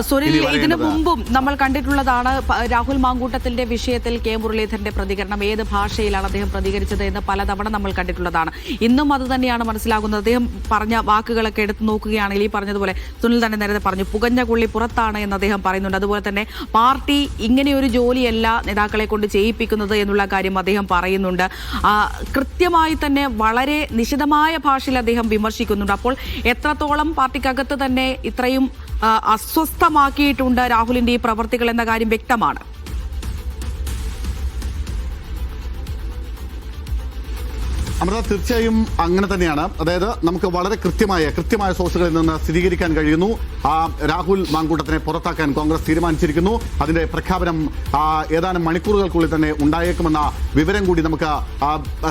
സുനിൽ, ഇതിനു മുമ്പും നമ്മൾ കണ്ടിട്ടുള്ളതാണ് രാഹുൽ മാങ്കൂട്ടത്തിന്റെ വിഷയത്തിൽ കെ മുരളീധരന്റെ പ്രതികരണം, ഏത് ഭാഷയിലാണ് അദ്ദേഹം പ്രതികരിച്ചത് എന്ന് പലതവണ നമ്മൾ കണ്ടിട്ടുള്ളതാണ്. ഇന്നും അത് തന്നെയാണ് മനസ്സിലാകുന്നത്. അദ്ദേഹം പറഞ്ഞ വാക്കുകളൊക്കെ എടുത്തു നോക്കുകയാണെങ്കിൽ ഈ പറഞ്ഞതുപോലെ സുനിൽ തന്നെ നേരത്തെ പറഞ്ഞു, പുകഞ്ഞ കൊള്ളി പുറത്താണ് എന്ന് അദ്ദേഹം പറയുന്നുണ്ട്. അതുപോലെ തന്നെ പാർട്ടി ഇങ്ങനെയൊരു ജോലിയല്ല നേതാക്കളെ കൊണ്ട് ചെയ്യിപ്പിക്കുന്നത് എന്നുള്ള കാര്യം അദ്ദേഹം പറയുന്നുണ്ട്. കൃത്യമായി തന്നെ വളരെ നിശിതമായ ഭാഷയിൽ അദ്ദേഹം വിമർശിക്കുന്നുണ്ട്. അപ്പോൾ എത്രത്തോളം പാർട്ടിക്കകത്ത് തന്നെ ഇത്രയും അസ്വസ്ഥമാക്കിയിട്ടുണ്ട് രാഹുലിന്റെ ഈ പ്രവർത്തികൾ എന്ന കാര്യം വ്യക്തമാണ്. അമൃത, തീർച്ചയായും അങ്ങനെ തന്നെയാണ്. അതായത് നമുക്ക് വളരെ കൃത്യമായ സോഴ്സുകളിൽ നിന്ന് സ്ഥിരീകരിക്കാൻ കഴിയുന്നു. രാഹുൽ മാങ്കൂട്ടത്തിനെ പുറത്താക്കാൻ കോൺഗ്രസ് തീരുമാനിച്ചിരിക്കുന്നു. അതിന്റെ പ്രഖ്യാപനം ഏതാനും മണിക്കൂറുകൾക്കുള്ളിൽ തന്നെ ഉണ്ടായേക്കുമെന്ന വിവരം കൂടി നമുക്ക്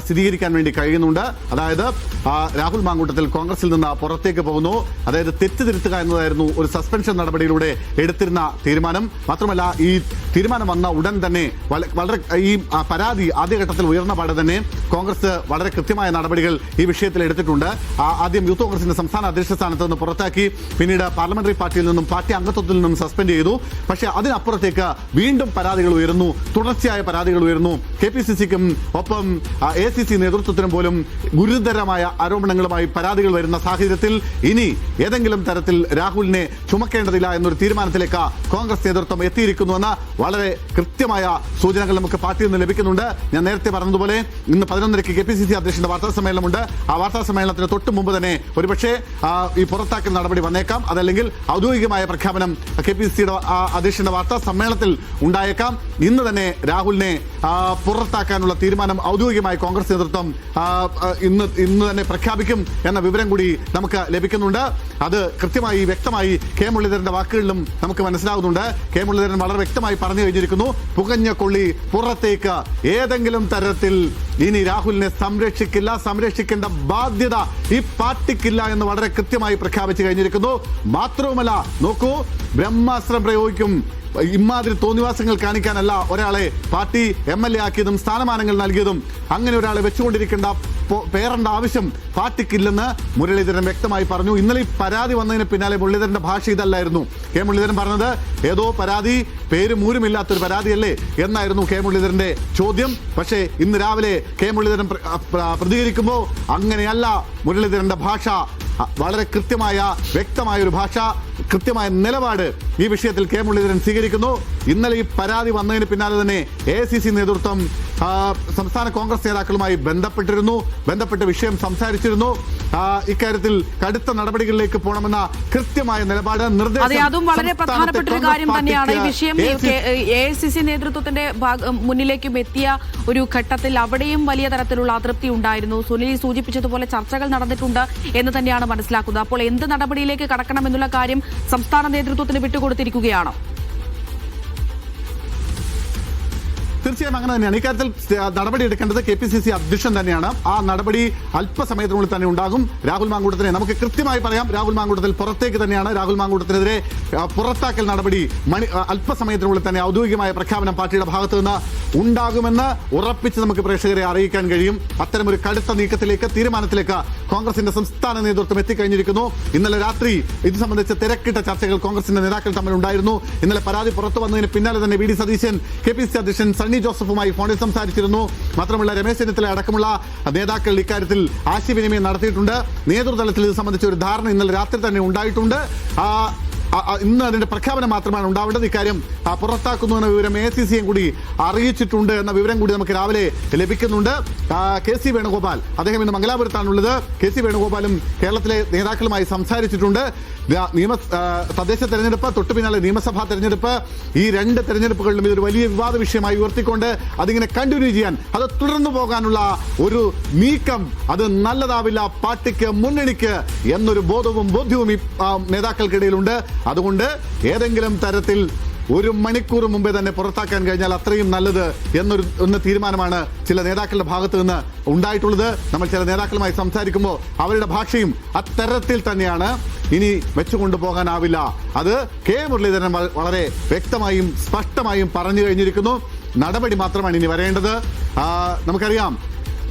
സ്ഥിരീകരിക്കാൻ വേണ്ടി കഴിയുന്നുണ്ട്. അതായത് രാഹുൽ മാങ്കൂട്ടത്തിൽ കോൺഗ്രസിൽ നിന്ന് പുറത്തേക്ക് പോകുന്നു. അതായത് തെറ്റ് തിരുത്തുക എന്നതായിരുന്നു ഒരു സസ്പെൻഷൻ നടപടിയിലൂടെ എടുത്തിരുന്ന തീരുമാനം. മാത്രമല്ല, ഈ തീരുമാനം വന്ന ഉടൻ തന്നെ വളരെ ഈ പരാതി ആദ്യഘട്ടത്തിൽ ഉയർന്ന പാടെ തന്നെ കോൺഗ്രസ് വളരെ കൃത്യമായ നടപടികൾ ഈ വിഷയത്തിൽ എടുത്തിട്ടുണ്ട്. ആദ്യം യൂത്ത് കോൺഗ്രസിന്റെ സംസ്ഥാന അധ്യക്ഷ സ്ഥാനത്ത് നിന്ന് പുറത്താക്കി, പിന്നീട് പാർലമെന്ററി പാർട്ടിയിൽ നിന്നും പാർട്ടി അംഗത്വത്തിൽ നിന്നും സസ്പെൻഡ് ചെയ്തു. പക്ഷേ അതിനപ്പുറത്തേക്ക് വീണ്ടും പരാതികൾ ഉയരുന്നു, തുടർച്ചയായ പരാതികൾ ഉയരുന്നു. KPCCക്കും ഒപ്പം ACC നേതൃത്വത്തിനും പോലും ഗുരുതരമായ ആരോപണങ്ങളുമായി പരാതികൾ വരുന്ന സാഹചര്യത്തിൽ ഇനി ഏതെങ്കിലും തരത്തിൽ രാഹുലിനെ ചുമക്കേണ്ടതില്ല എന്നൊരു തീരുമാനത്തിലേക്ക് കോൺഗ്രസ് നേതൃത്വം എത്തിയിരിക്കുന്നുവെന്ന് വളരെ കൃത്യമായ സൂചനകൾ നമുക്ക് പാർട്ടിയിൽ നിന്ന് ലഭിക്കുന്നുണ്ട്. ഞാൻ നേരത്തെ പറഞ്ഞതുപോലെ ഇന്ന് 11:30 KPCC അധ്യക്ഷന്റെ വാർത്താ സമ്മേളനമുണ്ട്. ആ വാർത്താ സമ്മേളനത്തിന് തൊട്ട് മുമ്പ് തന്നെ ഒരുപക്ഷെ ഈ പുറത്താക്കൽ നടപടി വന്നേക്കാം. അതല്ലെങ്കിൽ ഔദ്യോഗികമായ പ്രഖ്യാപനം KPCCയുടെ അധ്യക്ഷന്റെ വാർത്താ സമ്മേളനത്തിൽ ഉണ്ടായേക്കാം. ഇന്ന് തന്നെ രാഹുലിനെ പുറത്താക്കാനുള്ള തീരുമാനം ഔദ്യോഗികമായി കോൺഗ്രസ് നേതൃത്വം ഇന്ന് തന്നെ പ്രഖ്യാപിക്കും എന്ന വിവരം കൂടി നമുക്ക് ലഭിക്കുന്നുണ്ട്. അത് കൃത്യമായി വ്യക്തമായി കെ മുരളീധരന്റെ വാക്കുകളിലും നമുക്ക് മനസ്സിലാകുന്നുണ്ട്. കെ മുരളീധരൻ വളരെ വ്യക്തമായി പറഞ്ഞു കഴിഞ്ഞിരിക്കുന്നു, പുകഞ്ഞ കൊള്ളി പുറത്തേക്ക് ഏതെങ്കിലും തരത്തിൽ ഇനി രാഹുലിനെ സംരക്ഷിക്കേണ്ട ബാധ്യത ഈ പാർട്ടിക്കില്ല എന്ന് വളരെ കൃത്യമായി പ്രഖ്യാപിച്ചു കഴിഞ്ഞിരിക്കുന്നു. മാത്രവുമല്ല, നോക്കൂ, ബ്രഹ്മാസ്ത്രം പ്രയോഗിക്കും. ഇമാതിരി തോന്നിവാസങ്ങൾ കാണിക്കാനല്ല ഒരാളെ പാർട്ടി MLA ആക്കിയതും സ്ഥാനമാനങ്ങൾ നൽകിയതും. അങ്ങനെ ഒരാളെ വെച്ചുകൊണ്ടിരിക്കേണ്ട പേരേണ്ട ആവശ്യം പാർട്ടിക്കില്ലെന്ന് മുരളീധരൻ വ്യക്തമായി പറഞ്ഞു. ഇന്നലെ ഈ പരാതി വന്നതിന് പിന്നാലെ മുരളീധരന്റെ ഭാഷ ഇതല്ലായിരുന്നു. കെ മുരളീധരൻ പറഞ്ഞത് ഏതോ പരാതി, പേരും മൂരുമില്ലാത്തൊരു പരാതിയല്ലേ എന്നായിരുന്നു കെ മുരളീധരന്റെ ചോദ്യം. പക്ഷേ ഇന്ന് രാവിലെ കെ മുരളീധരൻ പ്രതികരിക്കുമ്പോൾ അങ്ങനെയല്ല മുരളീധരന്റെ ഭാഷ. വളരെ വ്യക്തമായ ഒരു ഭാഷ, കൃത്യമായ നിലപാട് ഈ വിഷയത്തിൽ കെ മുരളീധരൻ സ്വീകരിക്കുന്നു. ഇന്നലെ ഈ പരാതി വന്നതിന് പിന്നാലെ തന്നെ ACC നേതൃത്വം സംസ്ഥാന കോൺഗ്രസ് നേതാക്കളുമായി ബന്ധപ്പെട്ട് വിഷയം സംസാരിച്ചിരുന്നു. ഇക്കാര്യത്തിൽ കടുത്ത നടപടികളിലേക്ക് പോകണമെന്ന കൃത്യമായ നിലപാട്, നിർദ്ദേശം. അതും വളരെ പ്രധാനപ്പെട്ട ഒരു കാര്യം തന്നെയാണ്. ഈ വിഷയം AICC നേതൃത്വത്തിന്റെ മുന്നിലേക്കും എത്തിയ ഒരു ഘട്ടത്തിൽ അവിടെയും വലിയ തരത്തിലുള്ള അതൃപ്തി ഉണ്ടായിരുന്നു. സുനിൽ സൂചിപ്പിച്ചതുപോലെ ചർച്ചകൾ നടന്നിട്ടുണ്ട് എന്ന് തന്നെയാണ് മനസ്സിലാക്കുന്നത്. അപ്പോൾ എന്ത് നടപടിയിലേക്ക് കടക്കണം എന്നുള്ള കാര്യം സംസ്ഥാന നേതൃത്വത്തിന് വിട്ടുകൊടുത്തിരിക്കുകയാണോ? തീർച്ചയായും അങ്ങനെ തന്നെയാണ്. ഇക്കാര്യത്തിൽ നടപടി എടുക്കേണ്ടത് KPCC അധ്യക്ഷൻ തന്നെയാണ്. ആ നടപടി അല്പസമയത്തിനുള്ളിൽ തന്നെ ഉണ്ടാകും. രാഹുൽ മാങ്കൂട്ടത്തിനെ നമുക്ക് കൃത്യമായി പറയാം, രാഹുൽ മാങ്കൂട്ടത്തിൽ പുറത്തേക്ക് തന്നെയാണ്. രാഹുൽ മാങ്കൂട്ടത്തിനെതിരെ പുറത്താക്കൽ നടപടി അല്പസമയത്തിനുള്ളിൽ തന്നെ ഔദ്യോഗികമായ പ്രഖ്യാപനം പാർട്ടിയുടെ ഭാഗത്തു നിന്ന് ഉണ്ടാകുമെന്ന് ഉറപ്പിച്ച് നമുക്ക് പ്രേക്ഷകരെ അറിയിക്കാൻ കഴിയും. അത്തരമൊരു കടുത്ത തീരുമാനത്തിലേക്ക് കോൺഗ്രസിന്റെ സംസ്ഥാന നേതൃത്വം എത്തിക്കഴിഞ്ഞിരിക്കുന്നു. ഇന്നലെ രാത്രി ഇത് സംബന്ധിച്ച് തിരക്കിട്ട ചർച്ചകൾ കോൺഗ്രസിന്റെ നേതാക്കൾ തമ്മിൽ ഉണ്ടായിരുന്നു. ഇന്നലെ പരാതി പുറത്തു വന്നതിന് പിന്നാലെ തന്നെ VD സതീശൻ KPCC അധ്യക്ഷൻ സണ്ണി ജോസഫുമായി ഫോണിൽ സംസാരിച്ചിരുന്നു. മാത്രമല്ല, രമേശ് ചെന്നിത്തല അടക്കമുള്ള നേതാക്കൾ ഇക്കാര്യത്തിൽ ആശയവിനിമയം നടത്തിയിട്ടുണ്ട്. നേതൃതലത്തിൽ ഇത് സംബന്ധിച്ച ഒരു ധാരണ ഇന്നലെ രാത്രി തന്നെ ഉണ്ടായിട്ടുണ്ട്. ഇന്ന് അതിന്റെ പ്രഖ്യാപനം മാത്രമാണ് ഉണ്ടാവേണ്ടത്. ഇക്കാര്യം പുറത്താക്കുന്നു എന്ന വിവരം ACCയും കൂടി അറിയിച്ചിട്ടുണ്ട് എന്ന വിവരം കൂടി നമുക്ക് രാവിലെ ലഭിക്കുന്നുണ്ട്. KC വേണുഗോപാൽ, അദ്ദേഹം ഇന്ന് മംഗലാപുരത്താണുള്ളത്. KC വേണുഗോപാലും കേരളത്തിലെ നേതാക്കളുമായി സംസാരിച്ചിട്ടുണ്ട്. തദ്ദേശ തെരഞ്ഞെടുപ്പ്, തൊട്ടു പിന്നാലെ നിയമസഭാ തെരഞ്ഞെടുപ്പ്, ഈ രണ്ട് തെരഞ്ഞെടുപ്പുകളിലും ഇതൊരു വലിയ വിവാദ വിഷയമായി ഉയർത്തിക്കൊണ്ട് അതിങ്ങനെ കണ്ടിന്യൂ ചെയ്യാൻ, അത് തുടർന്നു പോകാനുള്ള ഒരു നീക്കം അത് നല്ലതാവില്ല പാർട്ടിക്ക്, മുന്നണിക്ക് എന്നൊരു ബോധ്യവും ഈ നേതാക്കൾക്കിടയിലുണ്ട്. അതുകൊണ്ട് ഏതെങ്കിലും തരത്തിൽ 1 മണിക്കൂർ മുമ്പേ തന്നെ പുറത്താക്കാൻ കഴിഞ്ഞാൽ അത്രയും നല്ലത് എന്ന തീരുമാനമാണ് ചില നേതാക്കളുടെ ഭാഗത്ത് നിന്ന് ഉണ്ടായിട്ടുള്ളത്. നമ്മൾ ചില നേതാക്കളുമായി സംസാരിക്കുമ്പോൾ അവരുടെ ഭാഷയും അത്തരത്തിൽ തന്നെയാണ്. ഇനി വെച്ചുകൊണ്ടുപോകാനാവില്ല. അത് കെ മുരളീധരൻ വളരെ വ്യക്തമായും സ്പഷ്ടമായും പറഞ്ഞു കഴിഞ്ഞിരിക്കുന്നു. നടപടി മാത്രമാണ് ഇനി വരേണ്ടത്. നമുക്കറിയാം,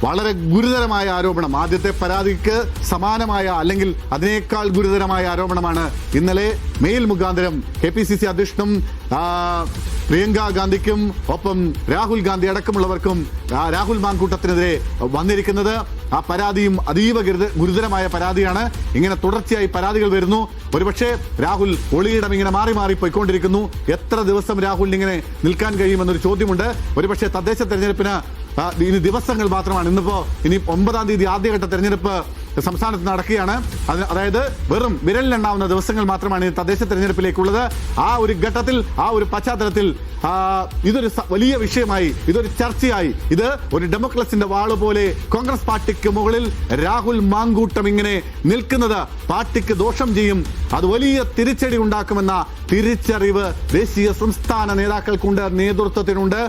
വളരെ ഗുരുതരമായ ആരോപണം, ആദ്യത്തെ പരാതിക്ക് സമാനമായ അല്ലെങ്കിൽ അതിനേക്കാൾ ഗുരുതരമായ ആരോപണമാണ് ഇന്നലെ മെയിൽ മുഖാന്തരം KPCC അധ്യക്ഷനും പ്രിയങ്ക ഗാന്ധിക്കും ഒപ്പം രാഹുൽ ഗാന്ധി അടക്കമുള്ളവർക്കും രാഹുൽ മാങ്കൂട്ടത്തിനെതിരെ വന്നിരിക്കുന്നത്. ആ പരാതിയും അതീവ ഗുരുതരമായ പരാതിയാണ്. ഇങ്ങനെ തുടർച്ചയായി പരാതികൾ വരുന്നു. ഒരുപക്ഷെ രാഹുൽ ഒളിയിടം ഇങ്ങനെ മാറി മാറി പോയിക്കൊണ്ടിരിക്കുന്നു. എത്ര ദിവസം രാഹുലിന് ഇങ്ങനെ നിൽക്കാൻ കഴിയുമെന്നൊരു ചോദ്യമുണ്ട്. ഒരുപക്ഷെ തദ്ദേശ തെരഞ്ഞെടുപ്പിന് ഇനി ദിവസങ്ങൾ മാത്രമാണ്. ഇന്നിപ്പോ ഇനി 9-ാം തീയതി ആദ്യഘട്ട തെരഞ്ഞെടുപ്പ് സംസ്ഥാനത്ത് നടക്കുകയാണ്. അതായത് വെറും വിരലിലെണ്ണാവുന്ന ദിവസങ്ങൾ മാത്രമാണ് ഈ തദ്ദേശ തെരഞ്ഞെടുപ്പിലേക്കുള്ളത്. ആ ഒരു ഘട്ടത്തിൽ, ആ ഒരു പശ്ചാത്തലത്തിൽ ഇതൊരു വലിയ വിഷയമായി, ഇതൊരു ചർച്ചയായി, ഇത് ഒരു ഡെമോക്രസിന്റെ വാള് പോലെ കോൺഗ്രസ് പാർട്ടിക്ക് മുകളിൽ രാഹുൽ മാങ്കൂട്ടം ഇങ്ങനെ നിൽക്കുന്നത് പാർട്ടിക്ക് ദോഷം ചെയ്യും. അത് വലിയ തിരിച്ചടി ഉണ്ടാക്കുമെന്ന തിരിച്ചറിവ് ദേശീയ സംസ്ഥാന നേതാക്കൾക്കുണ്ട്, നേതൃത്വത്തിനുണ്ട്.